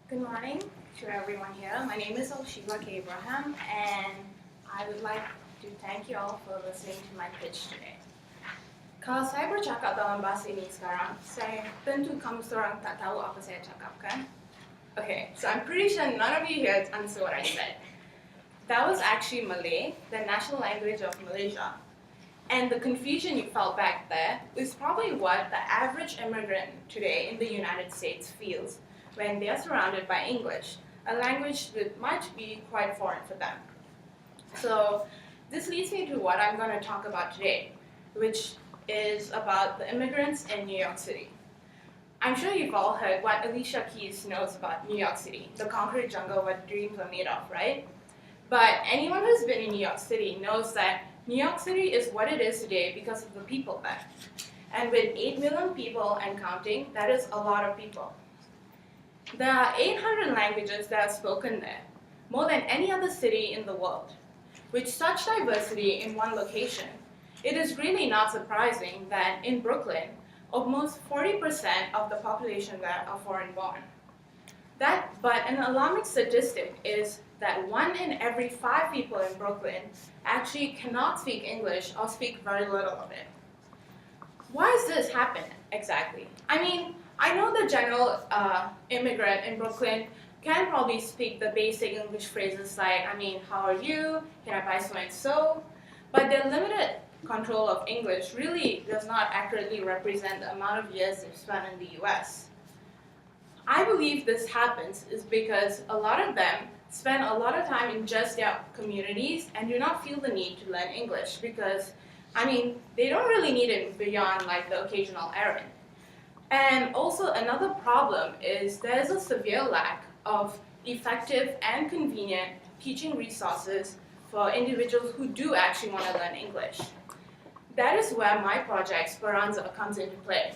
Good morning to everyone here. My name is Elsheba Abraham, and I would like to thank you all for listening to my pitch today. Kalau saya bercakap dalam bahasa ini sekarang, saya tentu kamu seorang tak tahu apa saya cakap, kan? Okay, so I'm pretty sure none of you here understood what I said. That was actually Malay, the national language of Malaysia. And the confusion you felt back there is probably what the average immigrant today in the United States feels when they are surrounded by English, a language that might be quite foreign for them. So this leads me to what I'm going to talk about today, which is about the immigrants in New York City. I'm sure you've all heard what Alicia Keys knows about New York City, the concrete jungle where dreams are made of, right? But anyone who's been in New York City knows that New York City is what it is today because of the people there. And with 8 million people and counting, that is a lot of people. There are 800 languages that are spoken there, more than any other city in the world. With such diversity in one location, it is really not surprising that in Brooklyn, almost 40% of the population there are foreign-born. But an alarming statistic is that 1 in every 5 people in Brooklyn actually cannot speak English or speak very little of it. Why does this happen exactly? I mean, I know the general immigrant in Brooklyn can probably speak the basic English phrases like, how are you? Can I buy so and so? But their limited control of English really does not accurately represent the amount of years they've spent in the US. I believe this happens is because a lot of them spend a lot of time in just their communities and do not feel the need to learn English because, they don't really need it beyond like the occasional errand. And also another problem is there's a severe lack of effective and convenient teaching resources for individuals who do actually want to learn English. That is where my project Speranza comes into play.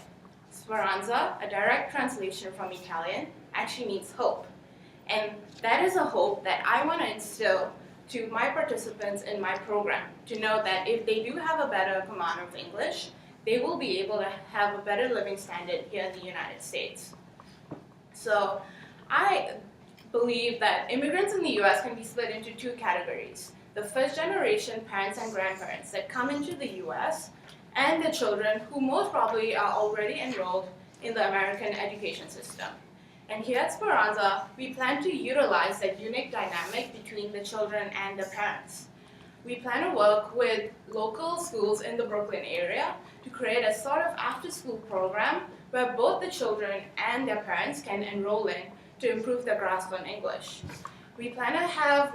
Speranza, a direct translation from Italian, actually means hope. And that is a hope that I want to instill to my participants in my program, to know that if they do have a better command of English, they will be able to have a better living standard here in the United States. So I believe that immigrants in the US can be split into 2 categories. The first generation parents and grandparents that come into the US and the children who most probably are already enrolled in the American education system. And here at Speranza, we plan to utilize that unique dynamic between the children and the parents. We plan to work with local schools in the Brooklyn area to create a sort of after-school program where both the children and their parents can enroll in to improve their grasp on English. We plan to have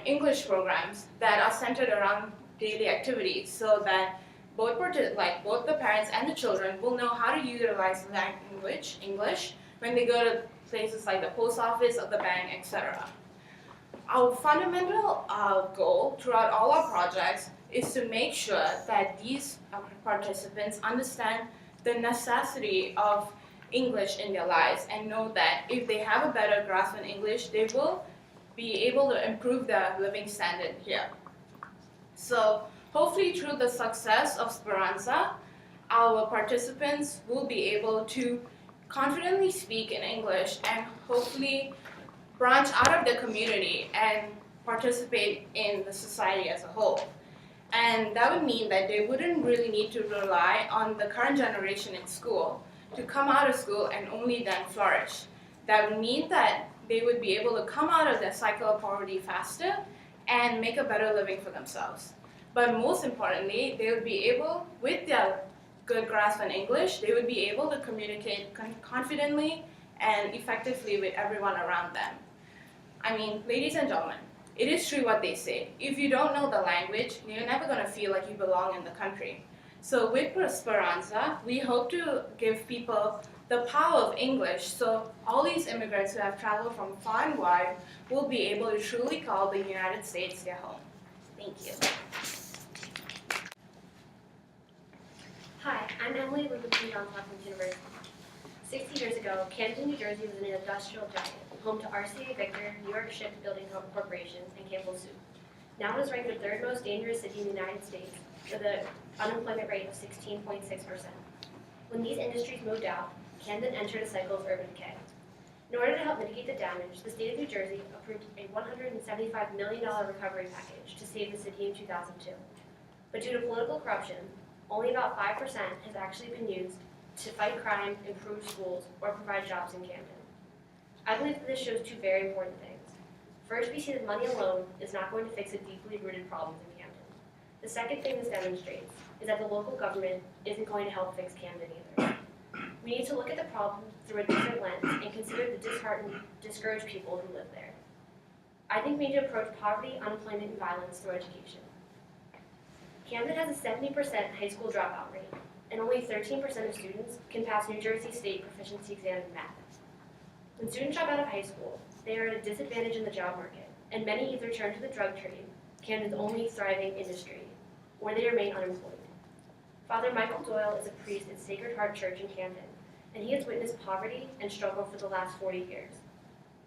English programs that are centered around daily activities so that both the parents and the children will know how to utilize language, English, when they go to places like the post office or the bank, etc. Our fundamental goal throughout all our projects is to make sure that these participants understand the necessity of English in their lives and know that if they have a better grasp on English, they will be able to improve their living standard here. So hopefully through the success of Speranza, our participants will be able to confidently speak in English and hopefully branch out of the community and participate in the society as a whole. And that would mean that they wouldn't really need to rely on the current generation in school to come out of school and only then flourish. That would mean that they would be able to come out of their cycle of poverty faster and make a better living for themselves. But most importantly, they would be able, with their good grasp on English, they would be able to communicate confidently and effectively with everyone around them. Ladies and gentlemen, it is true what they say. If you don't know the language, you're never going to feel like you belong in the country. So with Speranza, we hope to give people the power of English so all these immigrants who have traveled from far and wide will be able to truly call the United States their home. Thank you. Hi, I'm Emily with Johns Hopkins University. 60 years ago, Camden, New Jersey was an industrial giant, home to RCA Victor, New York Shipbuilding Corporation, and Campbell Soup. Now it is ranked the 3rd most dangerous city in the United States with an unemployment rate of 16.6%. When these industries moved out, Camden entered a cycle of urban decay. In order to help mitigate the damage, the state of New Jersey approved a $175 million recovery package to save the city in 2002. But due to political corruption, only about 5% has actually been used to fight crime, improve schools, or provide jobs in Camden. I believe that this shows two very important things. First, we see that money alone is not going to fix the deeply rooted problems in Camden. The second thing this demonstrates is that the local government isn't going to help fix Camden either. We need to look at the problem through a different lens and consider the disheartened, discouraged people who live there. I think we need to approach poverty, unemployment, and violence through education. Camden has a 70% high school dropout rate, and only 13% of students can pass New Jersey State proficiency exam in math. When students drop out of high school, they are at a disadvantage in the job market, and many either turn to the drug trade, Camden's only thriving industry, or they remain unemployed. Father Michael Doyle is a priest at Sacred Heart Church in Camden, and he has witnessed poverty and struggle for the last 40 years.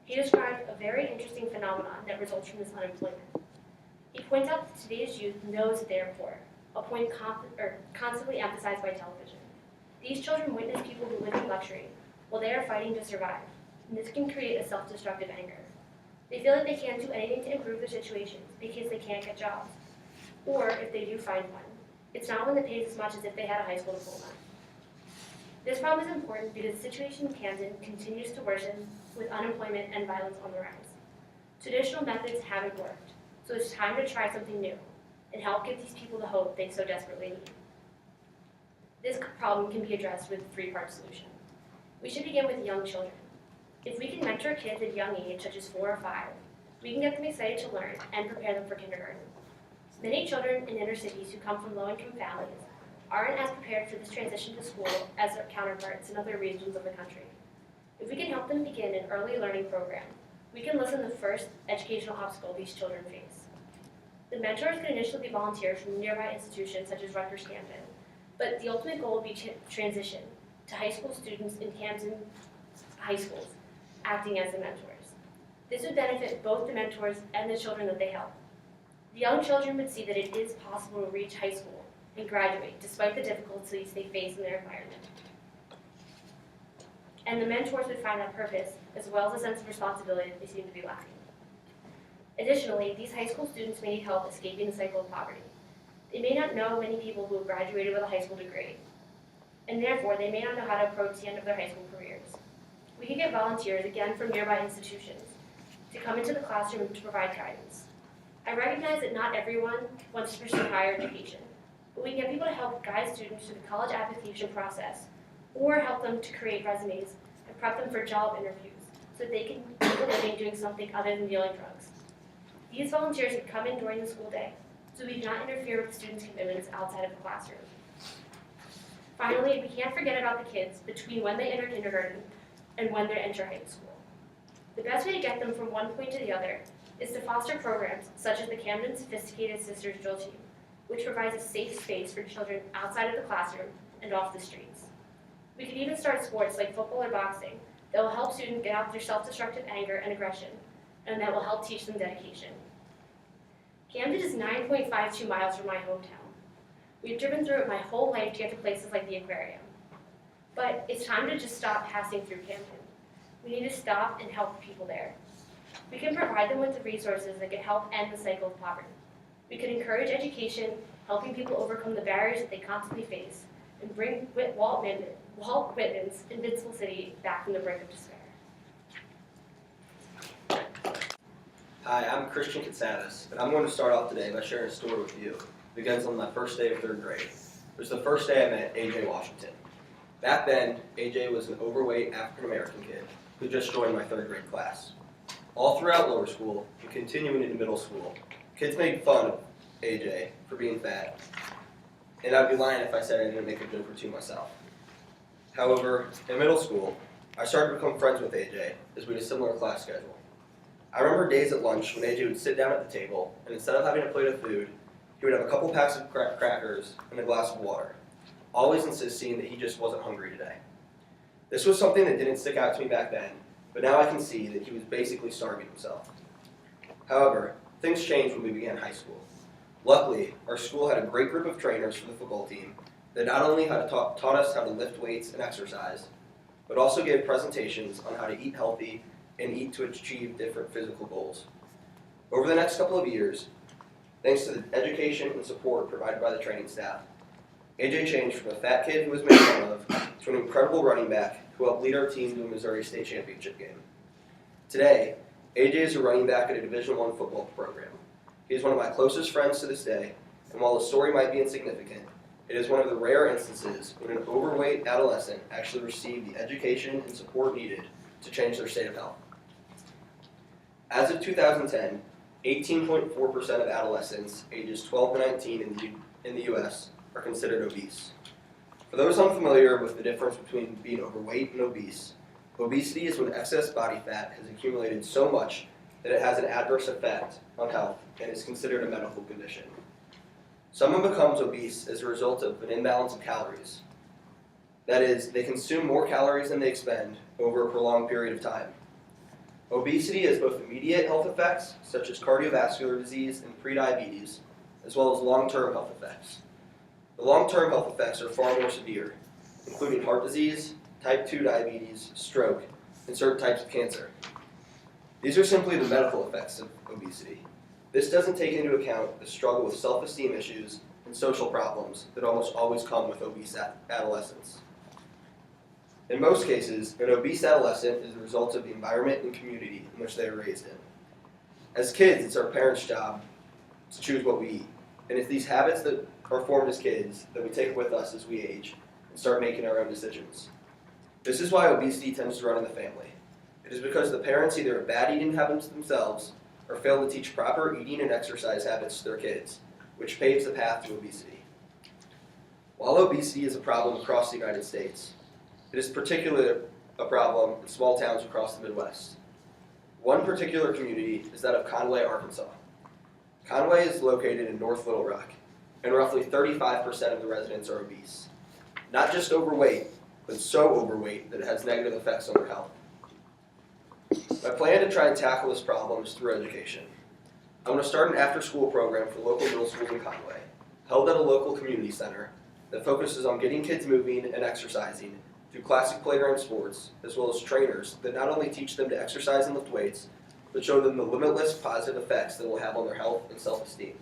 He described a very interesting phenomenon that results from this unemployment. He points out that today's youth knows that they are poor, a point constantly emphasized by television. These children witness people who live in luxury while they are fighting to survive, and this can create a self-destructive anger. They feel like they can't do anything to improve their situations because they can't get jobs, or if they do find one, it's not one that pays as much as if they had a high school diploma. This problem is important because the situation in Camden continues to worsen with unemployment and violence on the rise. Traditional methods haven't worked, so it's time to try something new and help give these people the hope they so desperately need. This problem can be addressed with a three-part solution. We should begin with young children. If we can mentor kids at a young age, such as 4 or 5, we can get them excited to learn and prepare them for kindergarten. Many children in inner cities who come from low-income families aren't as prepared for this transition to school as their counterparts in other regions of the country. If we can help them begin an early learning program, we can lessen the first educational obstacle these children face. The mentors can initially be volunteers from nearby institutions such as Rutgers Camden, but the ultimate goal would be to transition to high school students in Camden high schools, acting as the mentors. This would benefit both the mentors and the children that they help. The young children would see that it is possible to reach high school and graduate despite the difficulties they face in their environment. And the mentors would find that purpose as well as a sense of responsibility that they seem to be lacking. Additionally, these high school students may need help escaping the cycle of poverty. They may not know many people who have graduated with a high school degree, and therefore they may not know how to approach the end of their high school careers. We can get volunteers, again from nearby institutions, to come into the classroom to provide guidance. I recognize that not everyone wants to pursue higher education, but we can get people to help guide students through the college application process or help them to create resumes and prep them for job interviews so that they can make a living doing something other than dealing drugs. These volunteers would come in during the school day, so we do not interfere with the students' commitments outside of the classroom. Finally, we can't forget about the kids between when they enter kindergarten and when they enter high school. The best way to get them from one point to the other is to foster programs such as the Camden Sophisticated Sisters Drill Team, which provides a safe space for children outside of the classroom and off the streets. We could even start sports like football or boxing that will help students get out their self-destructive anger and aggression, and that will help teach them dedication. Camden is 9.52 miles from my hometown. We've driven through it my whole life to get to places like the aquarium. But it's time to just stop passing through Camden. We need to stop and help the people there. We can provide them with the resources that can help end the cycle of poverty. We can encourage education, helping people overcome the barriers that they constantly face, and bring Walt Whitman's Invincible City back from the brink of despair. Hi, I'm Christian Katsavis, and I'm going to start off today by sharing a story with you. It begins on my first day of 3rd grade. It was the first day I met AJ Washington. Back then, AJ was an overweight African-American kid who just joined my 3rd grade class. All throughout lower school and continuing into middle school, kids made fun of AJ for being fat, and I'd be lying if I said I didn't make a joke or two myself. However, in middle school, I started to become friends with AJ as we had a similar class schedule. I remember days at lunch when AJ would sit down at the table, and instead of having a plate of food, he would have a couple packs of crackers and a glass of water, always insisting that he just wasn't hungry today. This was something that didn't stick out to me back then, but now I can see that he was basically starving himself. However, things changed when we began high school. Luckily, our school had a great group of trainers for the football team that not only taught us how to lift weights and exercise, but also gave presentations on how to eat healthy and eat to achieve different physical goals. Over the next couple of years, thanks to the education and support provided by the training staff, AJ changed from a fat kid who was made fun of to an incredible running back who helped lead our team to a Missouri State Championship game. Today, AJ is a running back at a Division I football program. He is one of my closest friends to this day, and while the story might be insignificant, it is one of the rare instances when an overweight adolescent actually received the education and support needed to change their state of health. As of 2010, 18.4% of adolescents ages 12 to 19 in the U.S. are considered obese. For those unfamiliar with the difference between being overweight and obese, obesity is when excess body fat has accumulated so much that it has an adverse effect on health and is considered a medical condition. Someone becomes obese as a result of an imbalance of calories. That is, they consume more calories than they expend over a prolonged period of time. Obesity has both immediate health effects, such as cardiovascular disease and prediabetes, as well as long-term health effects. The long-term health effects are far more severe, including heart disease, type 2 diabetes, stroke, and certain types of cancer. These are simply the medical effects of obesity. This doesn't take into account the struggle with self-esteem issues and social problems that almost always come with obese adolescents. In most cases, an obese adolescent is the result of the environment and community in which they are raised in. As kids, it's our parents' job to choose what we eat, and it's these habits that are formed as kids that we take with us as we age and start making our own decisions. This is why obesity tends to run in the family. It is because the parents either have bad eating habits themselves or fail to teach proper eating and exercise habits to their kids, which paves the path to obesity. While obesity is a problem across the United States, it is particularly a problem in small towns across the Midwest. One particular community is that of Conway, Arkansas. Conway is located in North Little Rock, and roughly 35% of the residents are obese. Not just overweight, but so overweight that it has negative effects on their health. My plan to try and tackle this problem is through education. I'm going to start an after-school program for local middle schools in Conway, held at a local community center that focuses on getting kids moving and exercising through classic playground sports, as well as trainers that not only teach them to exercise and lift weights, but show them the limitless positive effects that will have on their health and self-esteem.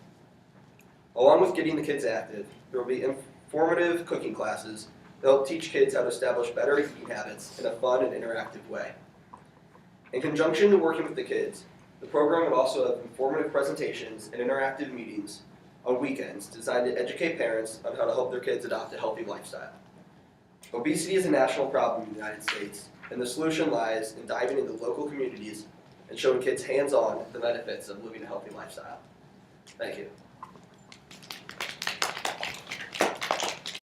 Along with getting the kids active, there will be informative cooking classes that help teach kids how to establish better eating habits in a fun and interactive way. In conjunction to working with the kids, the program would also have informative presentations and interactive meetings on weekends designed to educate parents on how to help their kids adopt a healthy lifestyle. Obesity is a national problem in the United States, and the solution lies in diving into local communities and showing kids hands-on the benefits of living a healthy lifestyle. Thank you.